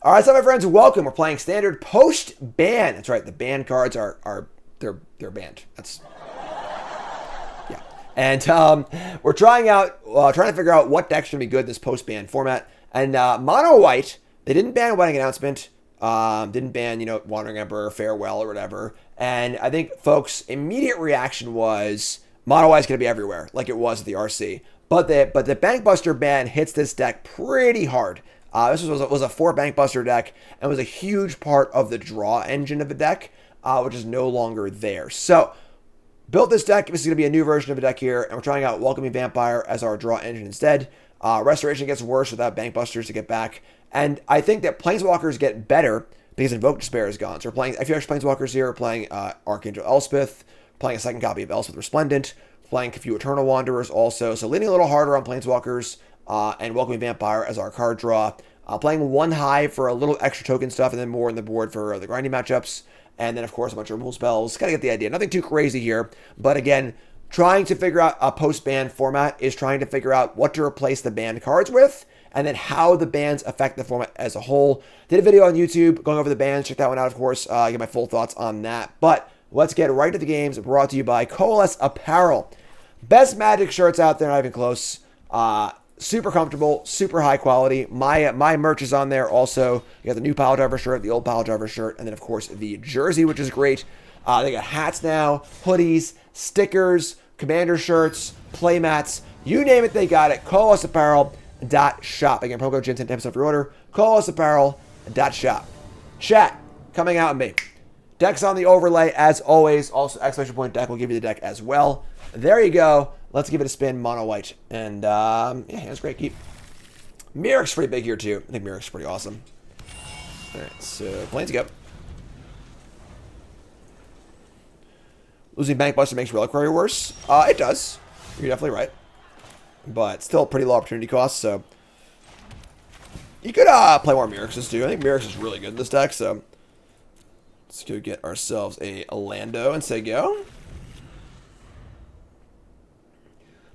All right, so my friends, welcome. We're playing standard post-ban. That's right, the ban cards they're banned. That's yeah. And we're trying to figure out what decks should be good in this post-ban format. And mono white, they didn't ban Wedding Announcement, didn't ban Wandering Emperor, Farewell, or whatever. And I think folks' immediate reaction was mono white's going to be everywhere, like it was at the RC. But the Bankbuster ban hits this deck pretty hard. This was a 4 Bankbuster deck and was a huge part of the draw engine of the deck, which is no longer there. So, built this deck. This is going to be a new version of a deck here, and we're trying out Welcoming Vampire as our draw engine instead. Restoration gets worse without Bankbusters to get back, and I think that Planeswalkers get better because Invoke Despair is gone. So we're playing FUX Planeswalkers here. We're playing Archangel Elspeth, playing a second copy of Elspeth Resplendent, playing a few Eternal Wanderers also. So leaning a little harder on Planeswalkers and Welcoming Vampire as our card draw. Playing 1 Hive for a little extra token stuff and then more on the board for the grinding matchups. And then, of course, a bunch of removal spells. Kind of get the idea. Nothing too crazy here. But again, trying to figure out a post-ban format is trying to figure out what to replace the banned cards with and then how the bans affect the format as a whole. Did a video on YouTube going over the bans. Check that one out, of course. Get my full thoughts on that. But let's get right to the games. Brought to you by Coalesce Apparel. Best Magic shirts out there, not even close. Super comfortable, super high quality. My merch is on there also. You got the new Pile Driver shirt, the old Pile Driver shirt, and then, of course, the jersey, which is great. They got hats now, hoodies, stickers, commander shirts, play mats. You name it, they got it. CoalesceApparel.shop. Again, promo code Jim, 10% off your order. CoalesceApparel.shop. Chat, coming out at me. Deck's on the overlay, as always. Also, exclamation point deck will give you the deck as well. There you go. Let's give it a spin, mono white. And, yeah, that's great. Keep. Mirac's pretty big here, too. I think Mirac's pretty awesome. All right, so Plains go. Losing Bankbuster makes Reliquary worse. It does. You're definitely right. But still pretty low opportunity cost, so. You could play more Mirac's too. I think Mirac's is really good in this deck, so. Let's go get ourselves a Lando and say go.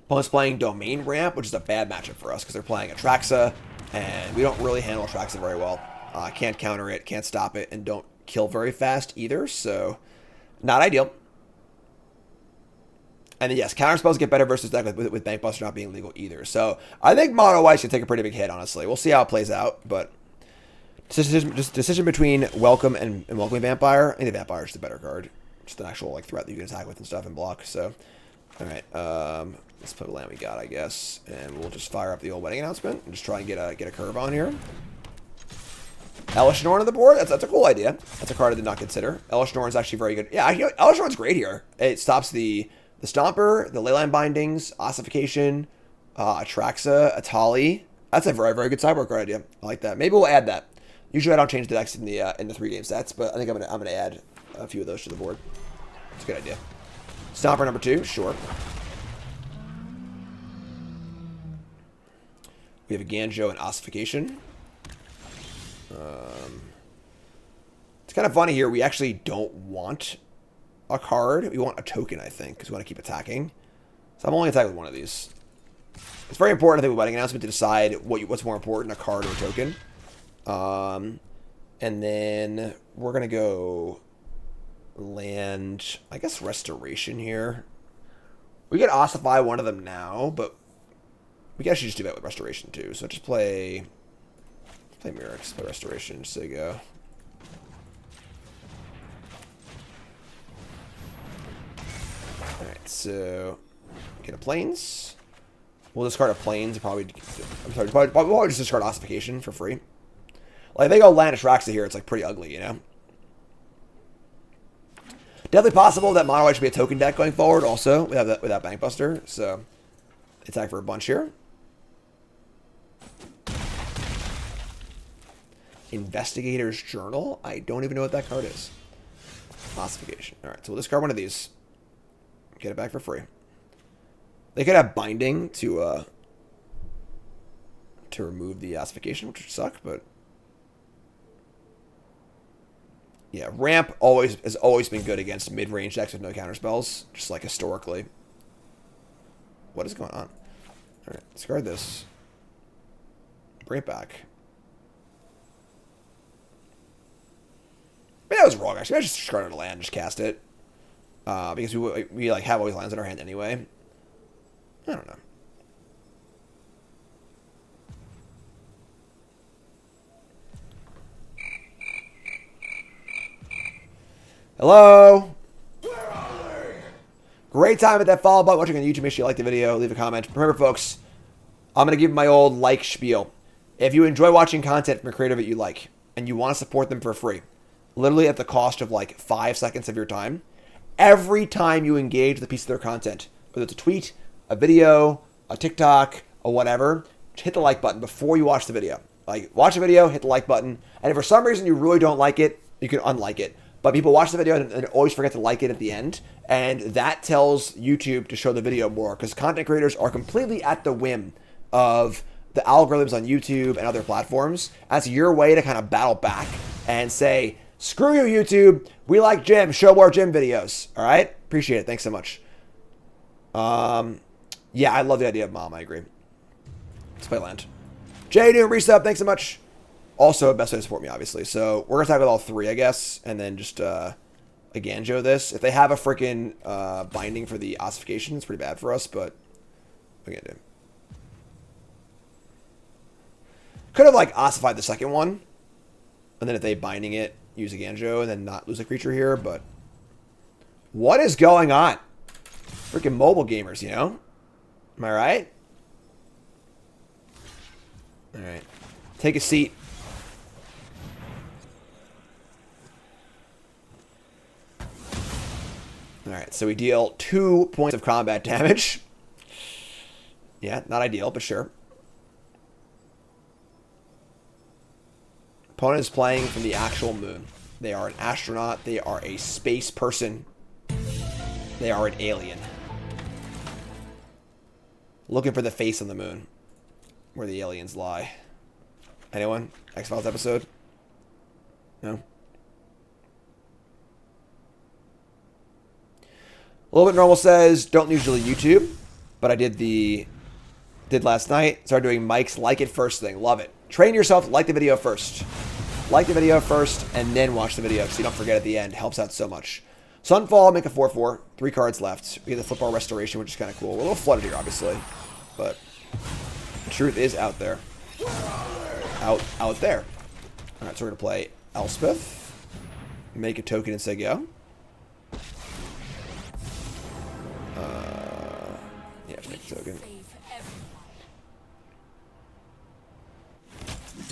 Opponent's playing Domain Ramp, which is a bad matchup for us because they're playing Atraxa, and we don't really handle Atraxa very well. Can't counter it, can't stop it, and don't kill very fast either, so not ideal. And then, yes, counter spells get better versus deck with Bankbuster not being legal either. So I think Mono White should take a pretty big hit, honestly. We'll see how it plays out, but decision between Welcome and Welcoming Vampire. I think the Vampire is the better card. Just an actual threat that you can attack with and stuff and block. So, all right. Let's play the land we got, I guess, and we'll just fire up the old Wedding Announcement and just try and get a curve on here. Elishnorn on the board. That's a cool idea. That's a card I did not consider. Elishnorn is actually very good. Yeah, Elishnorn's great here. It stops the Stomper, the Leyline Bindings, Ossification, Atraxa, Atali. That's a very, very good sideboard card idea. I like that. Maybe we'll add that. Usually I don't change the decks in the 3-game sets, but I think I'm gonna add a few of those to the board. It's a good idea. Stomper number 2, sure. We have a Ganjo and Ossification. It's kind of funny here. We actually don't want a card. We want a token, I think, because we want to keep attacking. So I'm only attacking with one of these. It's very important, I think, with Wedding Announcement to decide what's more important, a card or a token. And then we're going to go land, I guess, Restoration here. We can Ossify one of them now, but we can actually just do that with Restoration too. So just play Mirac's, play Restoration, just so you go. Alright, so get a Plains. We'll discard a Plains, probably just discard Ossification for free. Like, if they go land Atraxa here, it's pretty ugly, you know? Definitely possible that Mono White should be a token deck going forward also without Bankbuster. So attack for a bunch here. Investigator's Journal. I don't even know what that card is. Ossification. Alright, so we'll discard one of these. Get it back for free. They could have Binding to remove the Ossification, which would suck, but yeah, Ramp has always been good against mid-range decks with no counterspells, just historically. What is going on? Alright, discard this. Bring it back. I was wrong, actually. I just discarded a land, just cast it. Because we like, have always lands in our hand anyway. I don't know. Hello? Great time at that follow button. Watching on YouTube, make sure you like the video, leave a comment. Remember, folks, I'm going to give my old like spiel. If you enjoy watching content from a creator that you like, and you want to support them for free, literally at the cost of like 5 seconds of your time, every time you engage with a piece of their content, whether it's a tweet, a video, a TikTok, or whatever, just hit the like button before you watch the video. Like, watch the video, hit the like button, and if for some reason you really don't like it, you can unlike it. But people watch the video and always forget to like it at the end, and that tells YouTube to show the video more, because content creators are completely at the whim of the algorithms on YouTube and other platforms. That's your way to kind of battle back and say, screw you, YouTube. We like Jim. Show more Jim videos. All right? Appreciate it. Thanks so much. Yeah, I love the idea of Mom. I agree. Let's play land. Jay, new resub. Thanks so much. Also, best way to support me, obviously. So we're going to talk with all three, I guess, and then just a Ganjo this. If they have a freaking binding for the ossification, it's pretty bad for us, but we're going to do. Could have, like, ossified the second one, and then if they binding it, use a Ganjo, and then not lose a creature here, but what is going on? Freaking mobile gamers, you know? Am I right? All right. Take a seat. Alright, so we deal 2 points of combat damage. Yeah, not ideal, but sure. Opponent is playing from the actual moon. They are an astronaut. They are a space person. They are an alien. Looking for the face on the moon, where the aliens lie. Anyone? X-Files episode? No? A little bit normal says, don't usually YouTube, but I did last night. Started doing Mike's like it first thing. Love it. Train yourself to like the video first. Like the video first, and then watch the video so you don't forget at the end. Helps out so much. Sunfall, make a 4/4. 3 cards left. We get the Flip Our Restoration, which is kind of cool. We're a little flooded here, obviously, but the truth is out there. Out there. All right, so we're going to play Elspeth. Make a token and say go. Yeah, just make a token.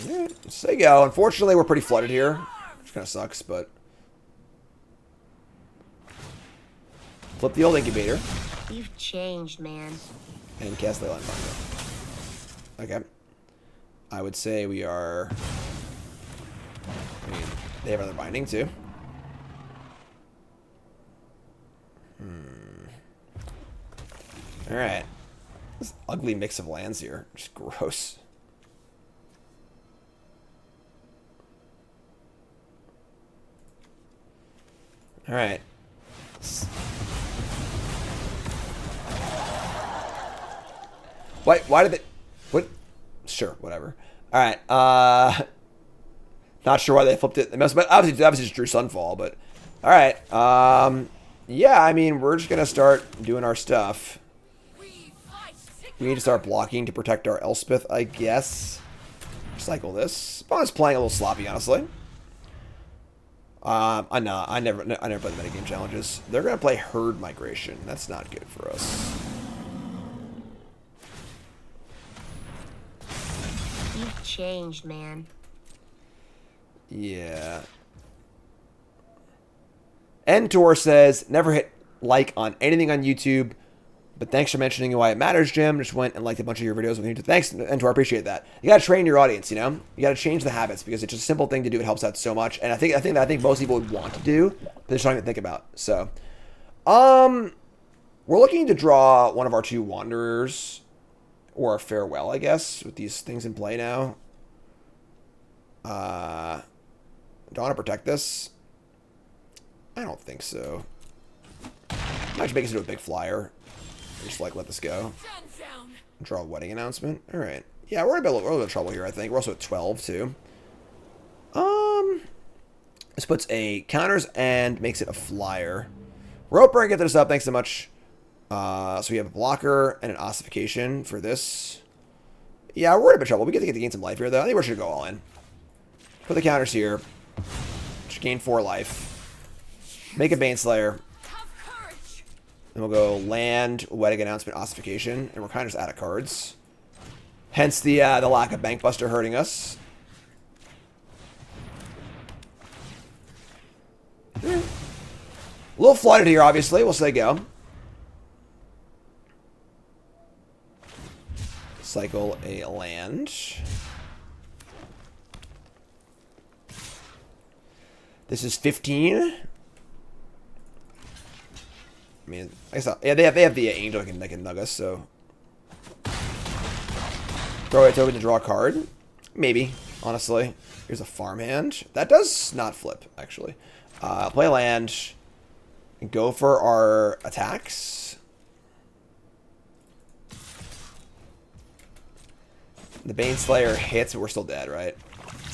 Yeah, say go. Unfortunately, we're pretty flooded here, which kind of sucks, but flip the old incubator. You've changed, man. And cast Leyline Binder. Okay. I would say we are. I mean, they have other binding too. All right. This ugly mix of lands here. Just gross. All right. Why did they... What? Sure, whatever. All right. Not sure why they flipped it. They must, but obviously just drew Sunfall, but... All right. Yeah, I mean, we're just going to start doing our stuff. We need to start blocking to protect our Elspeth, I guess. Cycle this. Opponent's playing a little sloppy, honestly. I never play the metagame challenges. They're gonna play Herd Migration. That's not good for us. You've changed, man. Yeah. Entor says, never hit like on anything on YouTube, but thanks for mentioning why it matters, Jim. Just went and liked a bunch of your videos with YouTube. Thanks, Entor. I appreciate that. You gotta train your audience, you know? You gotta change the habits because it's just a simple thing to do. It helps out so much. And I think most people would want to do, but they're just not even think about. So we're looking to draw one of our 2 Wanderers or a Farewell, I guess, with these things in play now. Do I want to protect this? I don't think so. I might just make us into a big flyer. Just like let this go. Draw a wedding announcement. All right. Yeah, we're in a little bit of trouble here. I think we're also at 12 too. This puts a counters and makes it a flyer. Roper, get this up. Thanks so much. So we have a blocker and an ossification for this. Yeah, we're in a bit of trouble. We get to gain some life here, though. I think we should go all in. Put the counters here. Just gain 4 life. Make a Baneslayer. And we'll go land, wedding announcement, ossification, and we're kind of just out of cards. Hence the lack of Bankbuster hurting us. A little flooded here, obviously. We'll say go. Cycle a land. This is 15. I mean, I guess yeah, they have the angel that can nug us, so throw it token to draw a card. Maybe, honestly. Here's a farmhand. That does not flip, actually. Play a land. Go for our attacks. The Baneslayer hits, but we're still dead, right?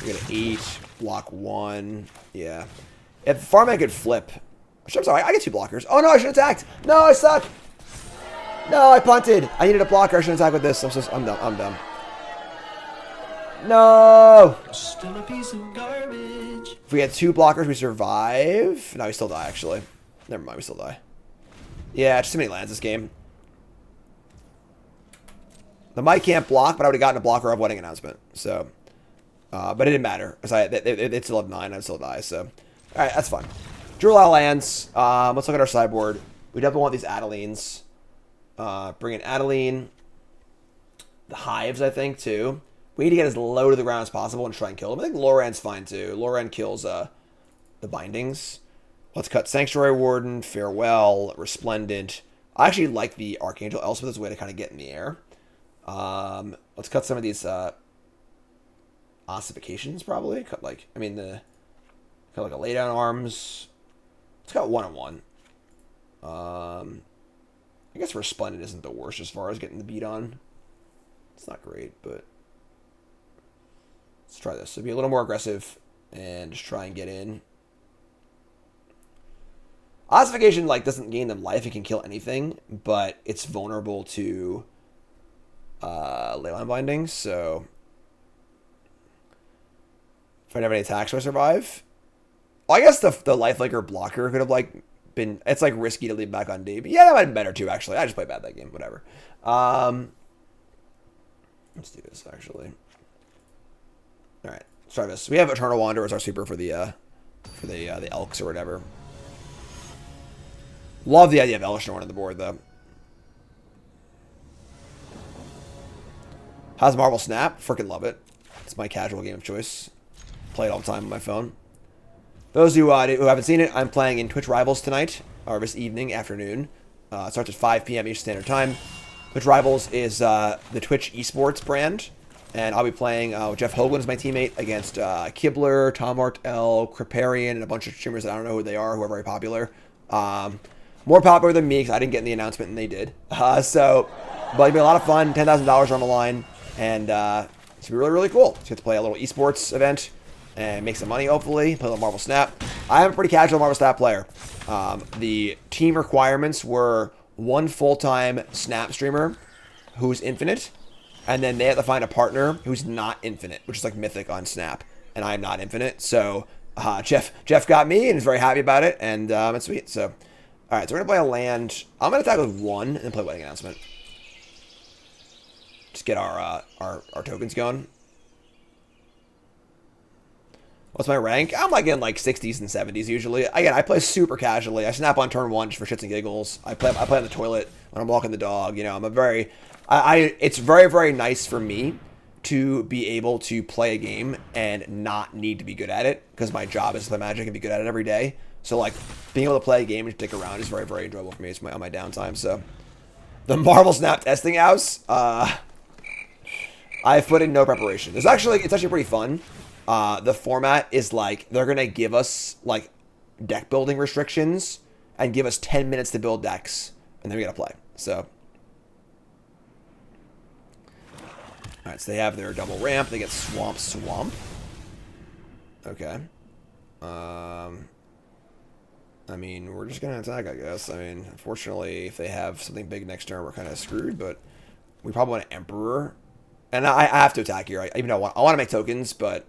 We got an 8, block 1. Yeah. If farmhand could flip. I'm sorry, I get 2 blockers. Oh no, I should have attacked. No, I suck. No, I punted. I needed a blocker. I shouldn't attack with this. I'm dumb. I'm dumb. No. Still a piece of garbage. If we had 2 blockers, we survive. No, we still die, actually. Never mind, we still die. Yeah, just too many lands this game. The mic can't block, but I would have gotten a blocker of wedding announcement. So, but it didn't matter. They still have 9. I'd still die. So, all right, that's fine. Drew a lot of lands. Let's look at our sideboard. We definitely want these Adelines. Bring in Adeline. The Hives, I think, too. We need to get as low to the ground as possible and try and kill them. I think Loran's fine, too. Loran kills the bindings. Let's cut Sanctuary Warden, Farewell, Resplendent. I actually like the Archangel Elspeth as a way to kind of get in the air. Let's cut some of these ossifications, probably. Cut like a laydown arms. Let's cut 1-on-1. I guess Resplendent isn't the worst as far as getting the beat on. It's not great, but let's try this. So be a little more aggressive and just try and get in. Ossification doesn't gain them life. It can kill anything, but it's vulnerable to leyline bindings. So if I never have any attacks, do I survive? Well, I guess the lifelinker blocker could have been. It's risky to leave back on D, but yeah, that might have been better too. Actually, I just played bad that game. Whatever. Let's do this actually. All right, let's try this. We have Eternal Wander as our super for the Elks or whatever. Love the idea of Elishnorn on the board, though. How's Marvel Snap? Freaking love it. It's my casual game of choice. Play it all the time on my phone. Those who haven't seen it, I'm playing in Twitch Rivals tonight, or this afternoon. It starts at 5 p.m. Eastern Standard Time. Twitch Rivals is the Twitch esports brand, and I'll be playing Jeff Hoagland is my teammate against Kibler, Tom Martell, Kriparian, and a bunch of streamers that I don't know who they are, who are very popular. More popular than me because I didn't get in the announcement and they did. But it'll be a lot of fun. $10,000 on the line, and it's gonna be really, really cool. So you get to play a little esports event and make some money, hopefully. Play a little Marvel Snap. I am a pretty casual Marvel Snap player. The team requirements were 1 full-time Snap streamer who's infinite, and then they have to find a partner who's not infinite, which is like Mythic on Snap, and I'm not infinite. So Jeff got me and is very happy about it, and it's sweet. So. All right, so we're going to play a land. I'm going to attack with 1 and then play Wedding Announcement. Just get our tokens going. What's my rank? I'm in 60s and 70s usually. Again, I play super casually. I snap on turn 1 just for shits and giggles. I play on the toilet when I'm walking the dog. You know, it's very, very nice for me to be able to play a game and not need to be good at it because my job is to play Magic and be good at it every day. So, being able to play a game and stick around is very, very enjoyable for me. It's on my downtime. So, the Marvel Snap testing house, I've put in no preparation. It's actually pretty fun. The format is they're going to give us, deck building restrictions and give us 10 minutes to build decks. And then we got to play. So, all right, so they have their double ramp. They get Swamp. Okay. I mean, we're just gonna attack, I guess. I mean, unfortunately, if they have something big next turn, we're kind of screwed. But we probably want an Emperor, and I have to attack here. Even though I want to make tokens, but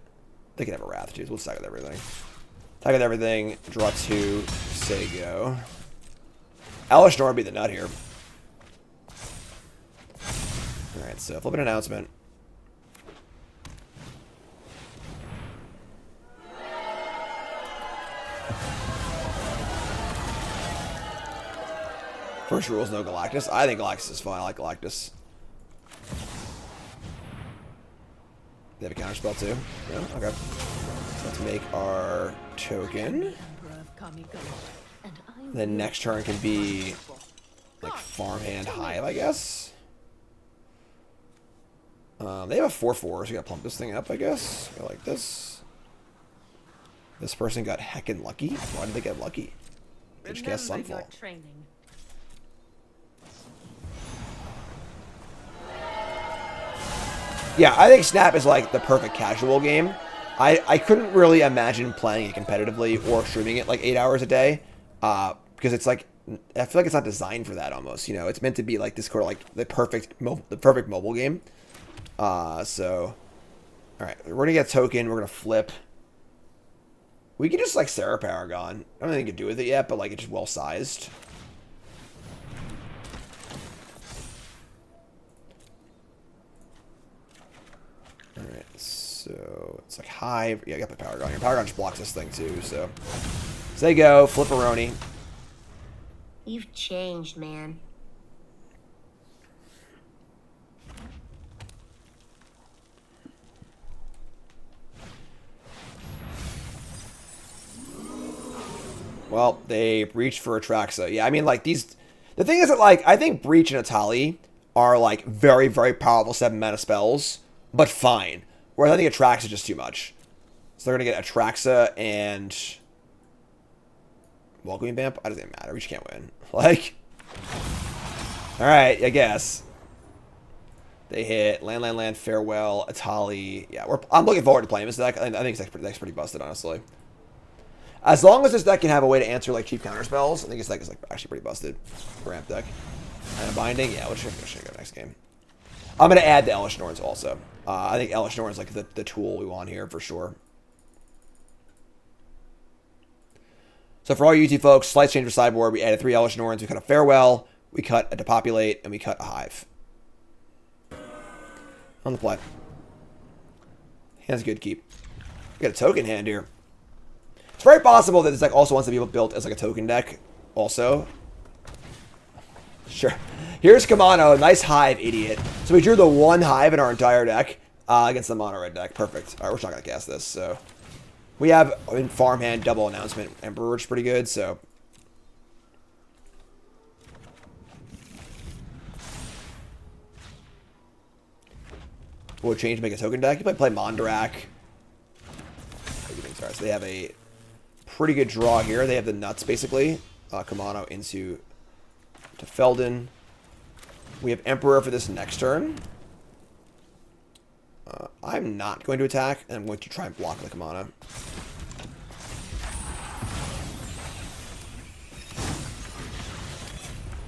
they can have a Wrath too. So we'll attack with everything. Attack with everything. Draw 2. Say go. Alishnor would be the nut here. All right, so flip an announcement. First rule is no Galactus. I think Galactus is fine. I like Galactus. They have a counterspell too? No? Okay. So let's make our token. Then next turn can be like Farmhand Hive, I guess. They have a 4/4, so you gotta plump this thing up, I guess. Go like this. This person got heckin' lucky. Why did they get lucky? They just cast Sunfall. Yeah, I think Snap is like the perfect casual game. I couldn't really imagine playing it competitively or streaming it like 8 hours a day, because it's like, I feel like it's not designed for that almost. You know, it's meant to be like this sort of like the perfect mobile game. So, all right, we're gonna get a token. We're gonna flip. We can just like Sarah Paragon. I don't know anything to do with it yet, but like it's just well sized. Alright, so it's like Hive. Yeah, I got the Paragon here. Paragon just blocks this thing too, so. So they go, Flipperoni. You've changed, man. Well, they reached for Atraxa. Yeah, I mean, like, these... The thing is that, like, I think Breach and Atali are, like, very, very powerful 7-mana spells, but fine. Whereas I think Atraxa is just too much. So they're going to get Atraxa and... Welcoming Vamp? It doesn't matter. We just can't win. Like... Alright, I guess. They hit Land, Farewell, Atali. Yeah, I'm looking forward to playing this deck. I think this deck's pretty busted, honestly. As long as this deck can have a way to answer like cheap counter spells, I think this deck is like actually pretty busted. Ramp deck. And a binding, yeah, let's go next game. I'm gonna add the Elish Norns also. I think Elish Norn is like the tool we want here for sure. So for all you YouTube folks, slight change for sideboard. We added 3 Elish Norns. We cut a Farewell, we cut a Depopulate, and we cut a Hive. On the play. Hand's good keep. We got a token hand here. It's very possible that this deck also wants to be built as like a token deck also. Sure. Here's Kamano, nice Hive, idiot. So we drew the 1 Hive in our entire deck against the mono red deck. Perfect. All right, we're just not going to cast this. So we have in Farmhand double announcement Emperor, which is pretty good. So we'll change to make a token deck. You might play Mondrak. Sorry, so they have a pretty good draw here. They have the nuts, basically. Kamano into Felden. We have Emperor for this next turn. I'm not going to attack, and I'm going to try and block the Kamano.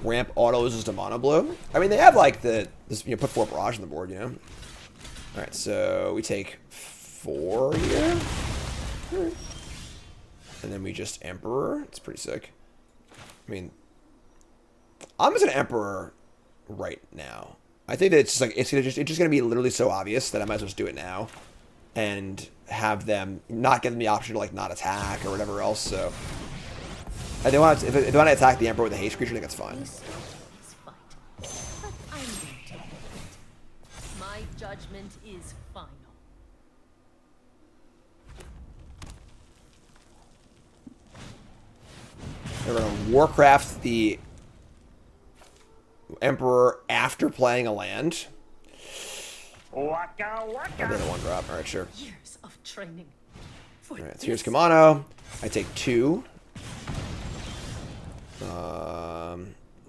Ramp auto loses to Mono Blue. I mean, they have like this, put 4 barrage on the board, you know. All right, so we take 4 here. And then we just Emperor. It's pretty sick. I mean, I'm just an Emperor right now. I think that it's just like it's just gonna be literally so obvious that I might as well just do it now, and have them not give them the option to like not attack or whatever else. So, if they want to attack the Emperor with a haste creature, I think that's fine. My judgment is final. They're going to Warcraft the Emperor after playing a land. Waka waka. I did a 1-drop. All right, sure. Years of training. All right, so here's Kamano. I take 2.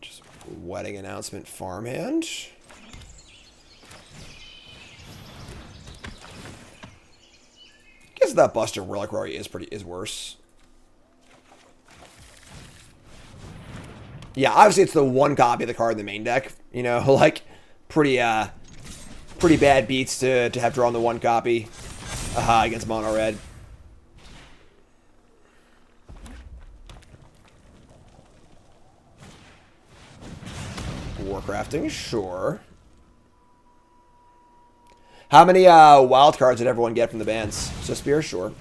Just Wedding Announcement Farmhand. I guess guess that Buster Reliquary is worse. Yeah, obviously it's the one copy of the card in the main deck. You know, like pretty bad beats to have drawn the one copy against mono red. Warcrafting, sure. How many wild cards did everyone get from the bans? So Spear, sure.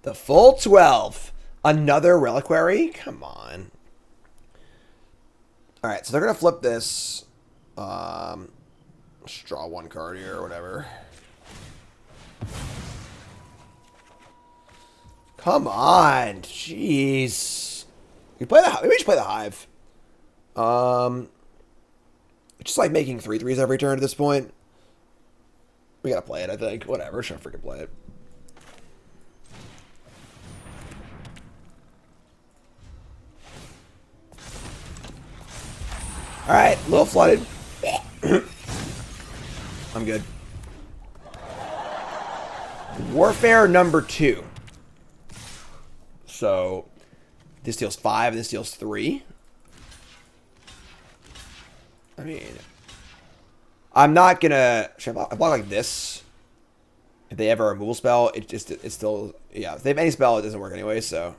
The full 12. Another Reliquary? Come on. Alright, so they're going to flip this. Let's draw one card here or whatever. Come on. Jeez. Maybe we should play the Hive. Just like making 3/3s every turn at this point. We got to play it, I think. Whatever. Should freaking play it. Alright, a little flooded. I'm good. Warfare number 2. So, this deals 5, this deals 3. I mean, I'm not gonna... Should I block like this? If they have a removal spell, it's still... Yeah, if they have any spell, it doesn't work anyway, so...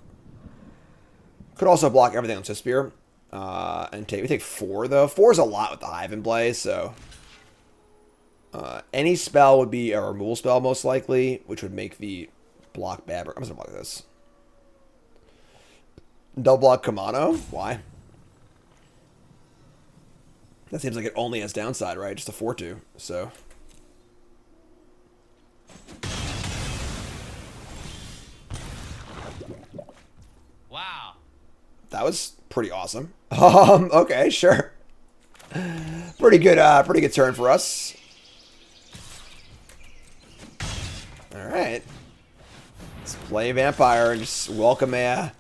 Could also block everything on Spear. And we take 4 though. 4 is a lot with the Hive in play, so any spell would be a removal spell most likely, which would make the block bad. I'm just gonna block this. Double block Kamano. Why? That seems like it only has downside, right? Just a 4/2. So. Wow. That was pretty awesome. Okay, sure. Pretty good turn for us. All right. Let's play Vampire and just welcome a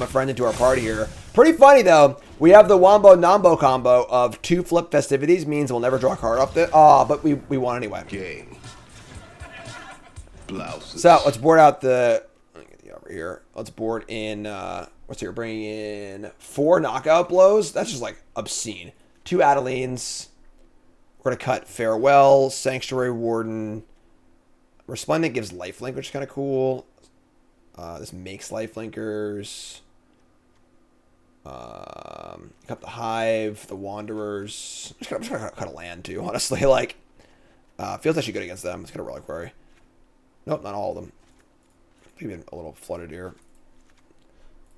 friend into our party here. Pretty funny though. We have the Wombo Nombo combo of 2 flip festivities, means we'll never draw a card off the. But we won anyway. Game. Blouses. So let's board out the. Let me get the over here. Let's board in. What's here? Bringing in 4 knockout blows. That's just like obscene. 2 Adelines. We're gonna cut Farewell, Sanctuary Warden. Resplendent gives lifelink, which is kind of cool. This makes lifelinkers. Cut the Hive, the Wanderers. I'm just gonna cut a land too, honestly. Like, feels actually good against them. Let's get a Reliquary. Nope, not all of them. Maybe a little flooded here.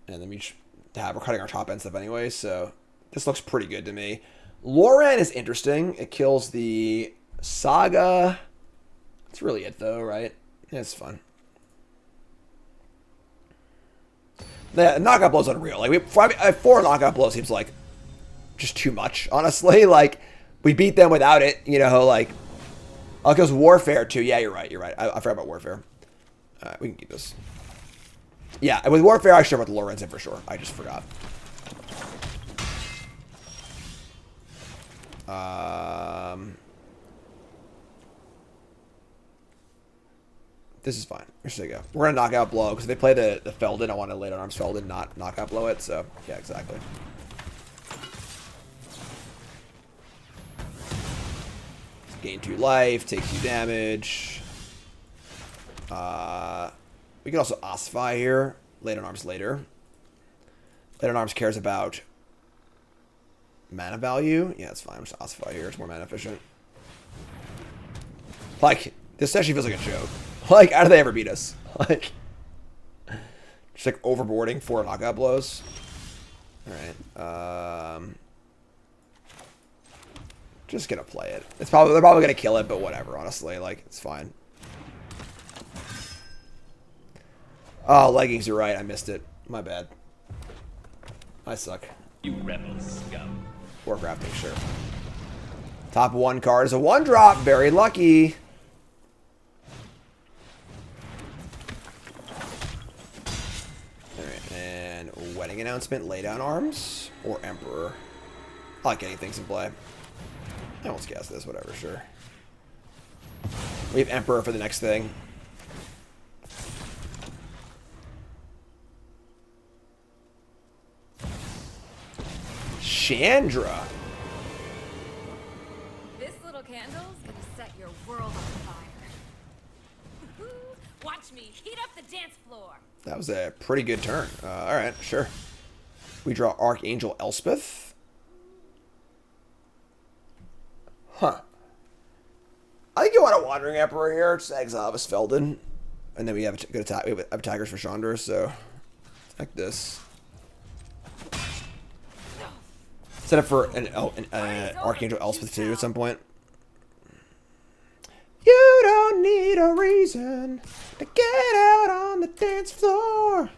And then we're cutting our top end stuff anyway, so this looks pretty good to me. Loran is interesting. It kills the Saga. That's really it though, right? Yeah, it's fun. The knockout blows unreal. Like 4 knockout blows seems like just too much, honestly. Like we beat them without it, you know. Like it goes Warfare too. Yeah, you're right. You're right. I forgot about Warfare. All right, we can keep this. Yeah, with Warfare, I should have brought the Lorenzen for sure. I just forgot. This is fine. Here should I go? We're gonna knockout blow because if they play the Feldon, I want to lay on arms Feldon, not knockout blow it. So yeah, exactly. Gain 2 life, take 2 damage. We can also ossify here. Late on arms later. Late on arms cares about mana value. Yeah, it's fine. Just ossify here. It's more mana efficient. Like, this actually feels like a joke. Like, how do they ever beat us? Like, just like overboarding 4 knockout blows. Alright. Just gonna play it. They're probably gonna kill it, but whatever, honestly. Like, it's fine. Oh, leggings, you're right. I missed it. My bad. I suck. You rebel scum. Warcrafting, sure. Top 1 card is a 1-drop. Very lucky. Alright, and Wedding ring announcement, lay down arms, or Emperor. I like getting things in play. I won't cast this, whatever, sure. We have Emperor for the next thing. Chandra. This little candle's gonna set your world on fire. Watch me heat up the dance floor. That was a pretty good turn. Alright, sure. We draw Archangel Elspeth. Huh. I think you want a Wandering Emperor here. Just exile Felden. And then we have a good attack. We have attackers for Chandra, so attack this. Set up for an Archangel Elspeth too at some point. You don't need a reason to get out on the dance floor.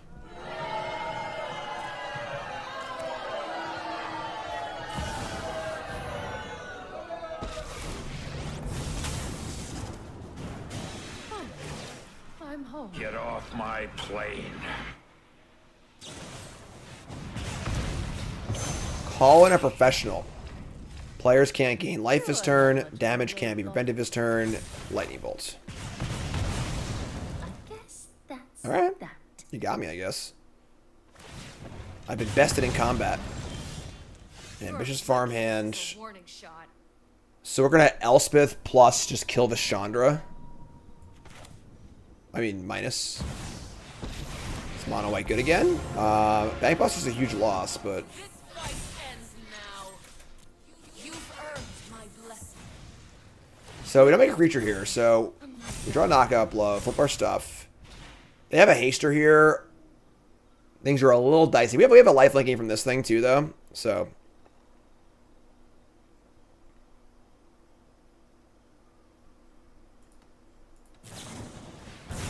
I'm home. Get off my plane. Call in a professional. Players can't gain life this turn. Damage can't be prevented this turn. Lightning bolts. I guess that's Alright. that. You got me, I guess. I've been bested in combat. Ambitious farmhand. Warning shot. So we're gonna Elspeth plus just kill the Chandra. I mean, minus. Is mono white good again? Bankbuster's a huge loss, but This fight ends now. You've earned my blessing. so we don't make a creature here. So we draw a knockout blow, flip our stuff. They have a haster here. Things are a little dicey. We have a life linking from this thing too, though. So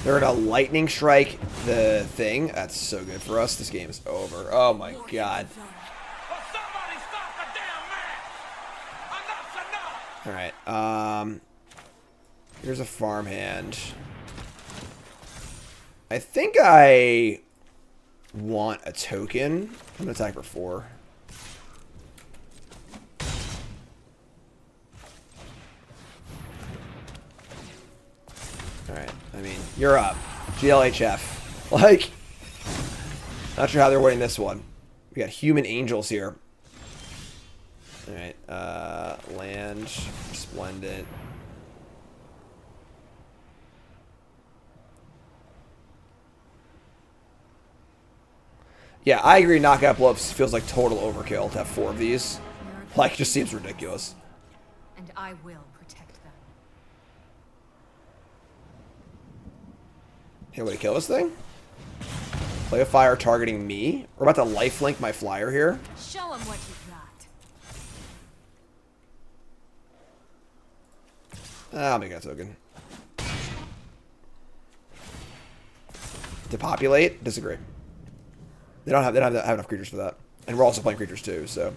they're gonna lightning strike the thing. That's so good for us. This game is over. Oh my god. Somebody stop the damn match! Enough's enough! Alright, here's a farmhand. I think I want a token. I'm gonna attack for 4. Alright, I mean, you're up. GLHF. Like, not sure how they're winning this one. We got human angels here. Alright, land, splendid. Yeah, I agree. Knockout blow-ups feels like total overkill to have 4 of these. Like, just seems ridiculous. And I will protect them. Hey, way to kill this thing? Play a fire targeting me. We're about to lifelink my flyer here. Show them what you got. I'll make that token. Depopulate? Disagree. They don't have enough creatures for that. And we're also playing creatures too, so.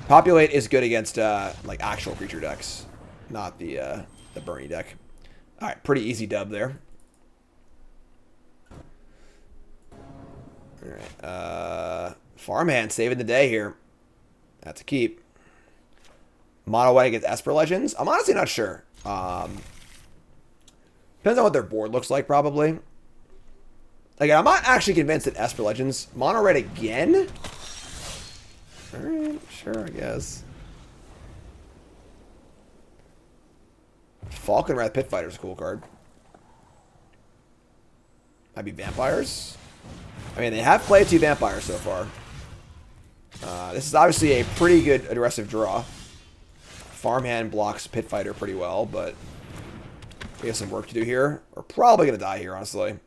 Populate is good against like actual creature decks, not the Bernie deck. Alright, pretty easy dub there. Alright, farmhand saving the day here. That's a keep. Mono white against Esper Legends? I'm honestly not sure. Depends on what their board looks like, probably. Again, I'm not actually convinced that Esper Legends. Mono red again? Alright, sure, I guess. Falcon Wrath Pit Fighter's a cool card. Might be vampires. I mean, they have played 2 vampires so far. This is obviously a pretty good aggressive draw. Farmhand blocks Pit Fighter pretty well, but we have some work to do here. We're probably going to die here, honestly.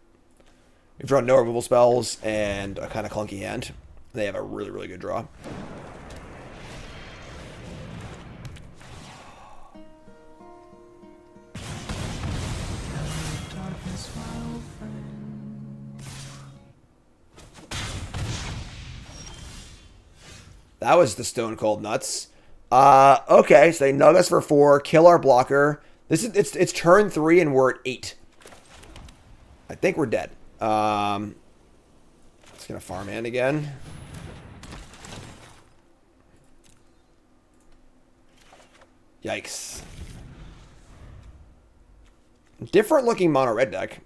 We've drawn no removal spells and a kind of clunky hand. They have a really, really good draw. That was the Stone Cold Nuts. Okay, so they nug us for 4, kill our blocker. This is it's turn 3 and we're at 8. I think we're dead. Let's Just gonna farmhand again. Yikes. Different looking mono red deck.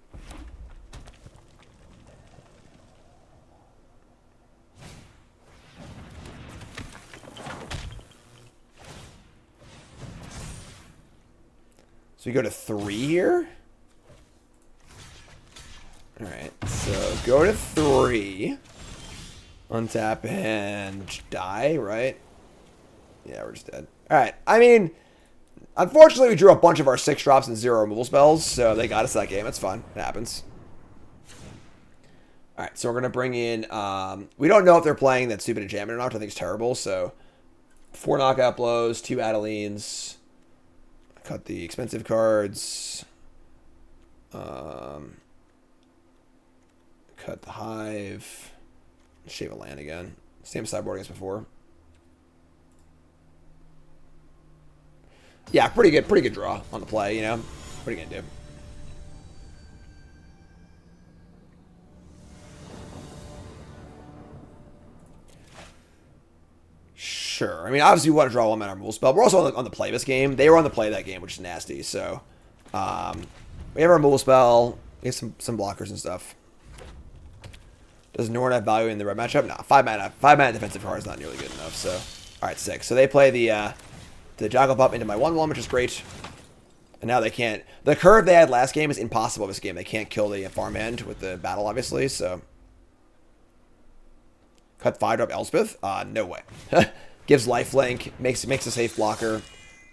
So we go to 3 here. Alright, so go to 3. Untap and die, right? Yeah, we're just dead. Alright, I mean, unfortunately we drew a bunch of our 6 drops and 0 removal spells, so they got us that game. It's fun. It happens. Alright, so we're going to bring in... we don't know if they're playing that stupid enchantment or not, which I think is terrible, so... 4 knockout blows, 2 Adelines... Cut the expensive cards. Cut the Hive. Shave a land again. Same sideboard as before. Yeah, pretty good draw on the play, you know. What are you gonna do? Sure. I mean, obviously, we want to draw 1 mana removal spell. We're also on the play this game. They were on the play that game, which is nasty. So, we have our removal spell. We have some blockers and stuff. Does Norn have value in the red matchup? No. 5 mana defensive card is not nearly good enough. So, all right, 6. So they play the Joggle Pup into my 1/1, which is great. And now they can't. The curve they had last game is impossible this game. They can't kill the farmhand with the battle, obviously. So, cut 5-drop Elspeth? No way. Gives lifelink, makes a safe blocker.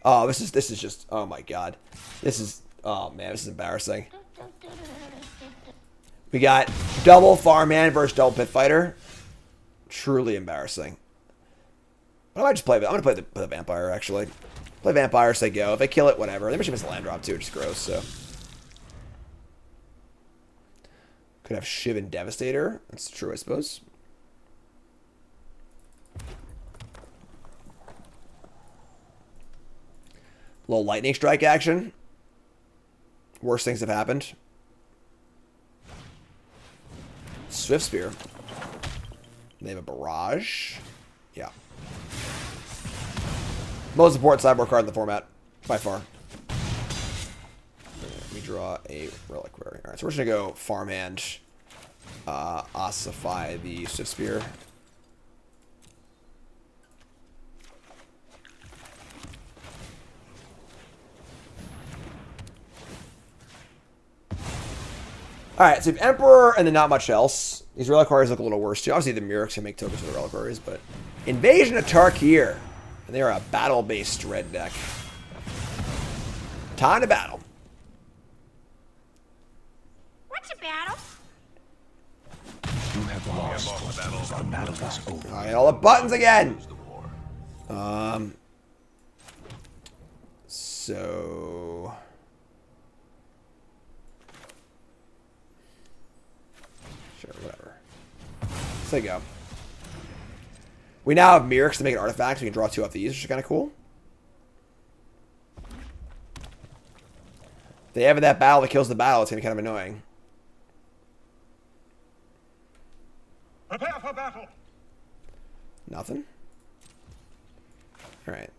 Oh, this is just, oh my god. This is, oh man, this is embarrassing. We got double farmhand versus double pit fighter. Truly embarrassing. I might just play, I'm gonna play the vampire actually. Play vampire, say go. If they kill it, whatever. They might miss a land drop too, which is gross, so. Could have Shiv and Devastator. That's true, I suppose. Little lightning strike action. Worst things have happened. Swift Spear. They have a barrage. Yeah. Most important sideboard card in the format, by far. Let me draw a reliquary. Alright, so we're just gonna go farmhand. Ossify the Swift Spear. Alright, so we have Emperor and then not much else. These reliquaries look a little worse too. Obviously the Murex can make tokens for the reliquaries, but Invasion of Tarkir. And they are a battle-based red deck. Time to battle. What's a battle? You have lost. The battle is over. Alright, all the buttons again. So sure, whatever. Say go. We now have Murex to make an artifact. We can draw 2 off these, which is kind of cool. If they have that battle that kills the battle, it's going to be kind of annoying. Prepare for battle. Nothing. All right.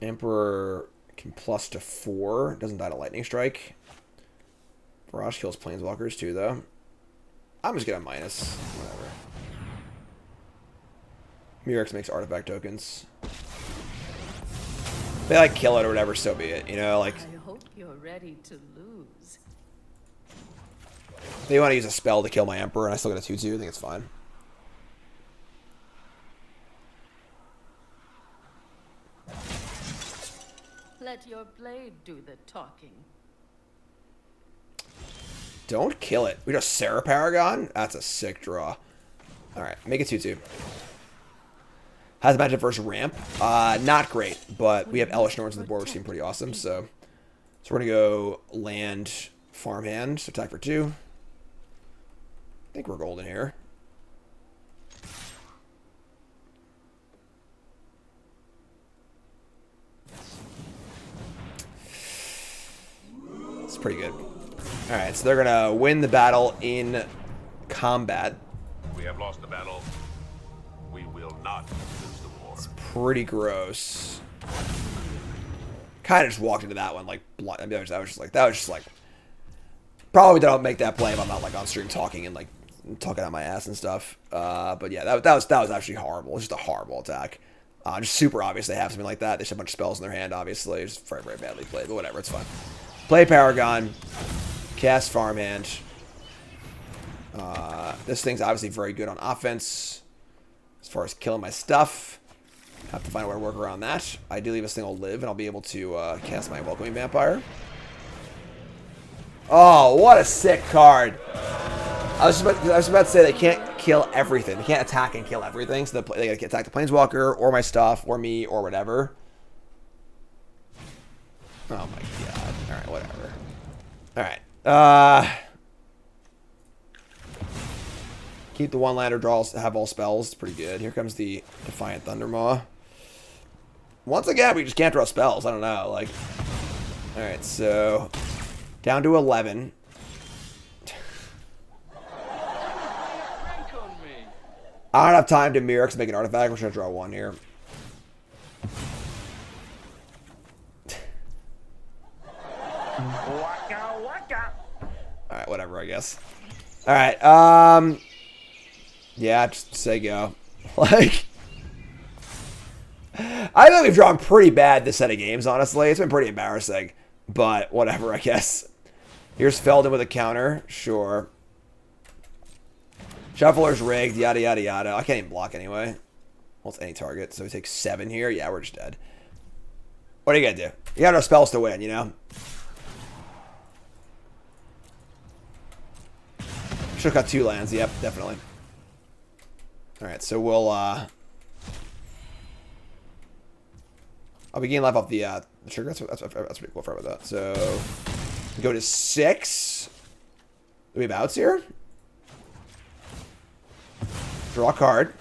Emperor can plus to 4. Doesn't die to lightning strike. Barrage kills planeswalkers too, though. I'm just gonna minus. Whatever. Murex makes artifact tokens. If they like kill it or whatever, so be it. You know, like I hope you're ready to lose. they want to use a spell to kill my Emperor, and I still get a 2/2. I think it's fine. Let your blade do the talking. Don't kill it. We just Sarah Paragon? That's a sick draw. Alright, make it 2/2. How's the matchup versus Ramp? Not great, but we have Elesh Norns on the board, which seem pretty awesome, so we're gonna go land farmhand, so attack for 2. I think we're golden here. It's pretty good. All right, so they're gonna win the battle in combat. We have lost the battle. We will not lose the war. It's pretty gross. Kind of just walked into that one like blind. I mean, that was just like probably don't make that play if I'm not like on stream talking and like talking out my ass and stuff. But yeah, that was actually horrible. It was just a horrible attack. Just super obvious they have something like that. They just have a bunch of spells in their hand, obviously. It's very, very badly played, but whatever, it's fine. Play Paragon. Cast Farmhand. This thing's obviously very good on offense as far as killing my stuff. Have to find a way to work around that. Ideally, this thing will live, and I'll be able to cast my Welcoming Vampire. Oh, what a sick card. I was just about to say they can't kill everything. They can't attack and kill everything, so they gotta attack the Planeswalker, or my stuff, or me, or whatever. Oh my god. Alright, whatever. Alright. Keep the one-lander, have all spells. It's pretty good. Here comes the Defiant Thundermaw. Once again, we just can't draw spells. I don't know. Like, alright, so down to 11. I don't have time to Mirror to make an artifact. We're just going to draw one here. Alright, whatever, I guess. Alright, yeah, just say go. Like, I think we've drawn pretty bad this set of games, honestly. It's been pretty embarrassing. But, whatever, I guess. Here's Feldon with a counter. Sure. Shuffler's rigged, yada, yada, yada. I can't even block anyway. Well, it's any target. So we take 7 here. Yeah, we're just dead. What are you going to do? You got no spells to win, you know? Should have got 2 lands. Yep, definitely. Alright, so we'll, I'll be gaining life off the trigger. That's pretty cool. Sorry about that. So, go to 6. Do we have outs here? Draw a card.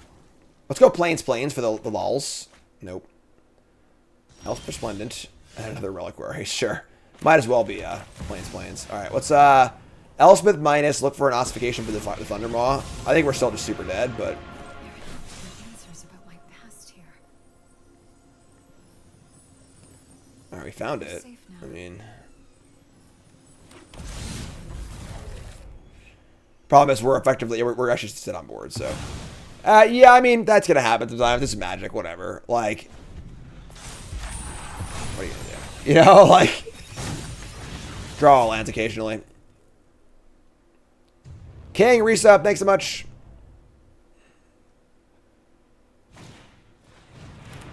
Let's go Plains for the lulz. Nope. Elf Resplendent. And another Reliquary. Sure. Might as well be Plains. Alright, what's Elspeth minus. Look for an ossification for the Thundermaw. I think we're still just super dead, but alright, we found it. I mean, problem is we're actually sit on board, so yeah, I mean that's gonna happen sometimes. This is Magic, whatever. Like, what are you gonna do? You know, like draw lands occasionally. King resub, thanks so much.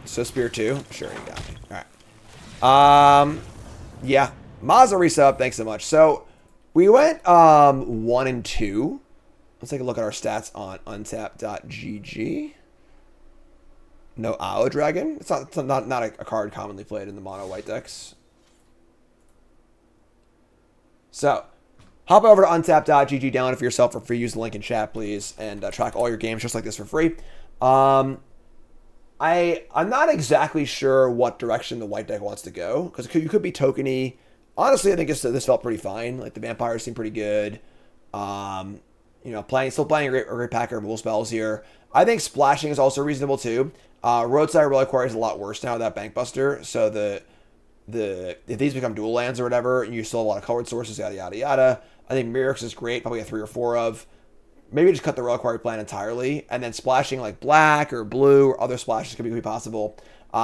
So Spear 2, sure, you got me. All right. Yeah, Mazda resub, thanks so much. So we went 1 and 2. Let's take a look at our stats on untap.gg. No Owl Dragon. It's not a card commonly played in the mono white decks. So hop over to untap.gg, download it for yourself, or use the link in chat, please, and track all your games just like this for free. I'm not exactly sure what direction the white deck wants to go, because you could be tokeny. Honestly, I think this felt pretty fine. Like, the vampires seem pretty good. You know, still playing a great packer of rule spells here. I think splashing is also reasonable too. Roadside Reliquary is a lot worse now without Bankbuster. So if these become dual lands or whatever, and you still have a lot of colored sources, yada yada yada. I think Mirrors is great. Probably a 3 or 4 of. Maybe just cut the Reliquary plan entirely, and then splashing like black or blue or other splashes could be possible.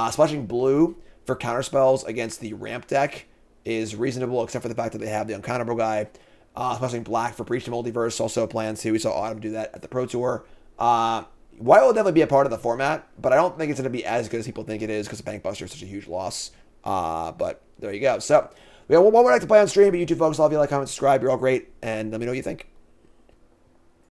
Splashing blue for counter spells against the ramp deck is reasonable, except for the fact that they have the uncounterable guy. Splashing black for Breach the Multiverse, also a plan too. We saw Autumn do that at the Pro Tour. White will definitely be a part of the format, but I don't think it's going to be as good as people think it is, because the Bankbuster is such a huge loss. But there you go. So we have one more night to play on stream, but you two folks, all of you like, comment, subscribe. You're all great, and let me know what you think.